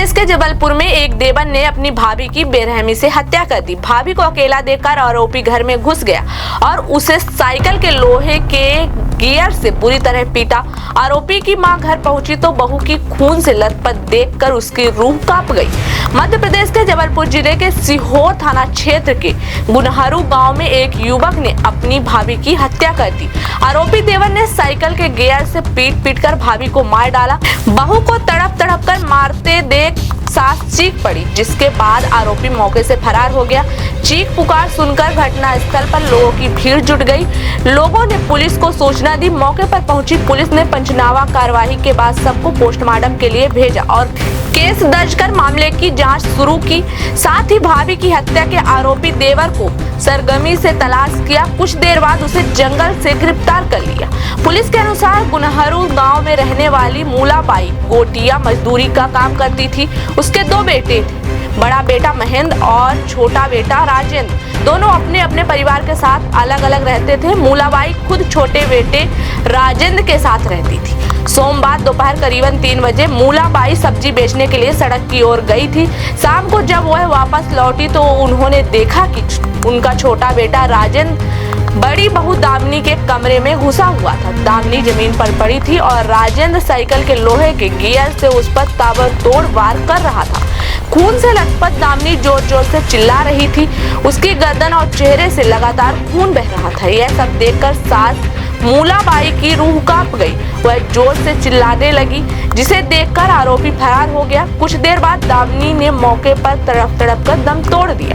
प्रदेश के जबलपुर में एक देवर ने अपनी भाभी की बेरहमी से हत्या कर दी। भाभी को अकेला देखकर आरोपी घर में घुस गया और उसे साइकिल के लोहे के गियर से बुरी तरह पीटा। आरोपी की मां घर पहुंची तो बहू की खून से लथपथ देखकर उसकी रूह कांप गई। मध्य प्रदेश के जबलपुर जिले के सीहोर थाना क्षेत्र के गुनहरू गांव में एक युवक ने अपनी भाभी की हत्या कर दी। आरोपी देवर ने साइकिल के गियर से पीट कर भाभी को मार डाला। बहू को तड़प कर मारते देख सास चीख पड़ी, जिसके बाद आरोपी मौके से फरार हो गया। चीख पुकार सुनकर घटनास्थल पर लोगों की भीड़ जुट गई। लोगों ने पुलिस को सूचना दी। मौके पर पहुंची पुलिस ने पंचनामा कार्यवाही के बाद सबको पोस्टमार्टम के लिए भेजा और केस दर्ज कर मामले की जांच शुरू की। साथ ही भाभी की हत्या के आरोपी देवर को सरगर्मी से तलाश किया। कुछ देर बाद उसे जंगल से गिरफ्तार कर लिया। पुलिस के अनुसार गुनहरू गांव में रहने वाली मूलाबाई गोटिया मजदूरी का काम करती थी। उसके दो बेटे थे, बड़ा बेटा महेंद्र और छोटा बेटा राजेंद्र। दोनों अपने अपने परिवार के साथ अलग अलग रहते थे। मूलाबाई खुद छोटे बेटे राजेंद्र के साथ रहती थी। सोमवार दोपहर करीबन 3 बजे मूलाबाई सब्जी बेचने के लिए सड़क की ओर गई थी। शाम को जब वह वापस लौटी तो उन्होंने देखा कि उनका छोटा बेटा राजेंद्र बड़ी बहू दामिनी के कमरे में घुसा हुआ था। दामिनी जमीन पर पड़ी थी और राजेंद्र साइकिल के लोहे के गियर से उस पर ताबड़तोड़ वार कर रहा था। खून से लथपथ दामिनी जोर जोर से चिल्ला रही थी। उसकी गर्दन और चेहरे से लगातार खून बह रहा था। यह सब देखकर सास मूलाबाई की रूह कांप गई। वह जोर से चिल्लाने लगी, जिसे देखकर आरोपी फरार हो गया। कुछ देर बाद दामिनी ने मौके पर तड़प कर दम तोड़ दिया।